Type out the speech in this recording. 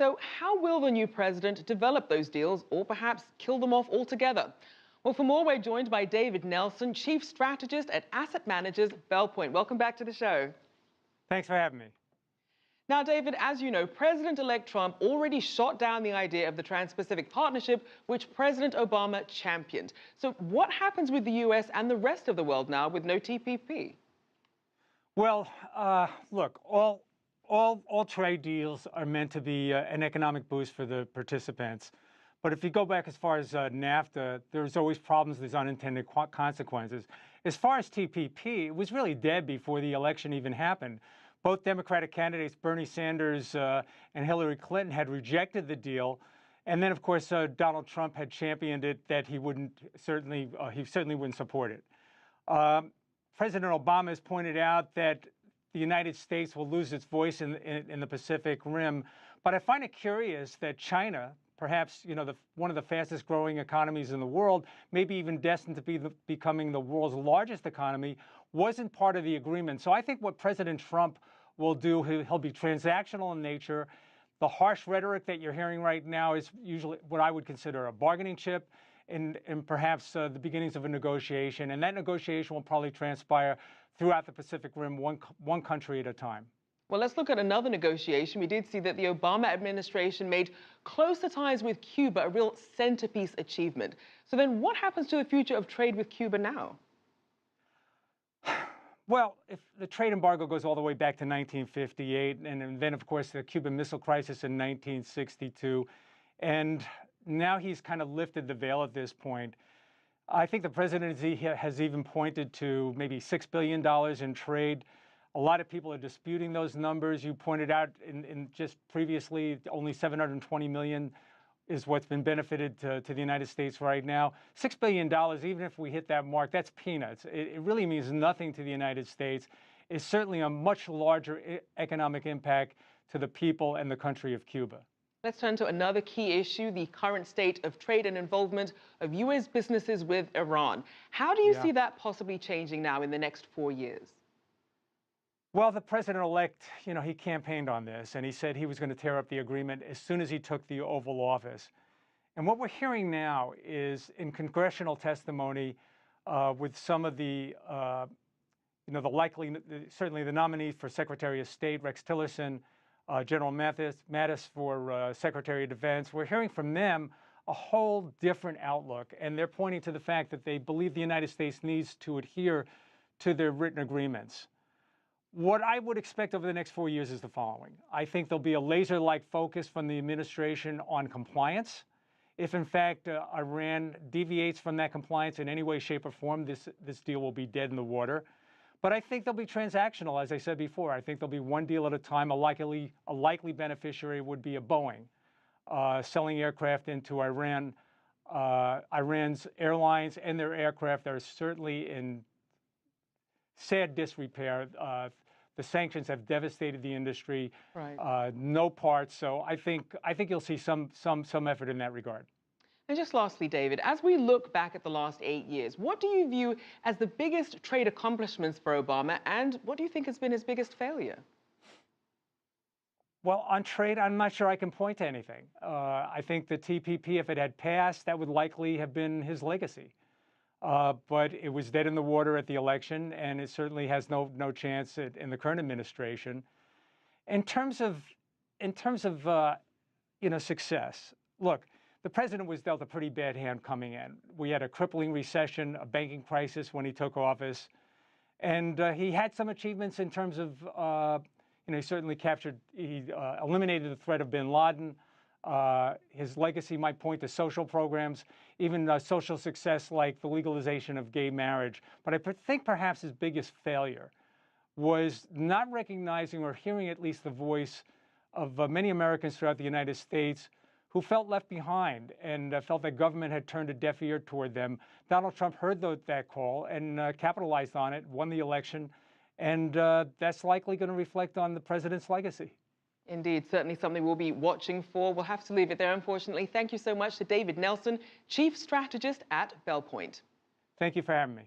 So, how will the new president develop those deals or perhaps kill them off altogether? Well, for more, we're joined by David Nelson, Chief Strategist at Asset Managers Belpointe. Welcome back to the show. Thanks for having me. Now, David, as you know, President-elect Trump already shot down the idea of the Trans-Pacific Partnership, which President Obama championed. So what happens with the U.S. and the rest of the world now with no TPP? Well, look, all trade deals are meant to be an economic boost for the participants. But if you go back as far as NAFTA, there's always problems, there's unintended consequences. As far as TPP, it was really dead before the election even happened. Both Democratic candidates, Bernie Sanders and Hillary Clinton, had rejected the deal. And then, of course, Donald Trump had championed it that he certainly wouldn't support it. President Obama has pointed out that the United States will lose its voice in the Pacific Rim. But I find it curious that China, perhaps one of the fastest growing economies in the world, maybe even destined to be becoming the world's largest economy, wasn't part of the agreement. So I think what President Trump will do, he'll be transactional in nature. The harsh rhetoric that you're hearing right now is usually what I would consider a bargaining chip and perhaps the beginnings of a negotiation. And that negotiation will probably transpire throughout the Pacific Rim, one country at a time. Well, let's look at another negotiation. We did see that the Obama administration made closer ties with Cuba a real centerpiece achievement. So then what happens to the future of trade with Cuba now? Well, if the trade embargo goes all the way back to 1958, and then, of course, the Cuban Missile Crisis in 1962, and now he's kind of lifted the veil at this point. I think the presidency has even pointed to maybe $6 billion in trade. A lot of people are disputing those numbers. You pointed out in just previously, only $720 million is what's been benefited to the United States right now. $6 billion, even if we hit that mark, that's peanuts. It really means nothing to the United States. It's certainly a much larger economic impact to the people and the country of Cuba. Let's turn to another key issue, the current state of trade and involvement of U.S. businesses with Iran. How do you see that possibly changing now in the next 4 years? Well, the president-elect, he campaigned on this, and he said he was going to tear up the agreement as soon as he took the Oval Office. And what we're hearing now is in congressional testimony with some of the, certainly the nominees for Secretary of State, Rex Tillerson, General Mattis for Secretary of Defense, we're hearing from them a whole different outlook. And they're pointing to the fact that they believe the United States needs to adhere to their written agreements. What I would expect over the next 4 years is the following. I think there'll be a laser-like focus from the administration on compliance. If, in fact, Iran deviates from that compliance in any way, shape, or form, this deal will be dead in the water. But I think they'll be transactional, as I said before. I think there'll be one deal at a time. A likely beneficiary would be a Boeing selling aircraft into Iran. Iran's airlines and their aircraft are certainly in sad disrepair. The sanctions have devastated the industry. Right. No parts. So I think you'll see some effort in that regard. And just lastly, David, as we look back at the last 8 years, what do you view as the biggest trade accomplishments for Obama, and what do you think has been his biggest failure? Well, on trade, I'm not sure I can point to anything. I think the TPP, if it had passed, that would likely have been his legacy. But it was dead in the water at the election, and it certainly has no chance in the current administration. In terms of success, look, the president was dealt a pretty bad hand coming in. We had a crippling recession, a banking crisis when he took office, and he had some achievements in terms of he certainly he eliminated the threat of bin Laden. His legacy might point to social programs, even social success like the legalization of gay marriage. But I think perhaps his biggest failure was not recognizing or hearing at least the voice of many Americans throughout the United States who felt left behind and felt that government had turned a deaf ear toward them. Donald Trump heard that call and capitalized on it, won the election, and that's likely going to reflect on the president's legacy. Indeed, certainly something we'll be watching for. We'll have to leave it there, unfortunately. Thank you so much to David Nelson, Chief Strategist at Belpointe. Thank you for having me.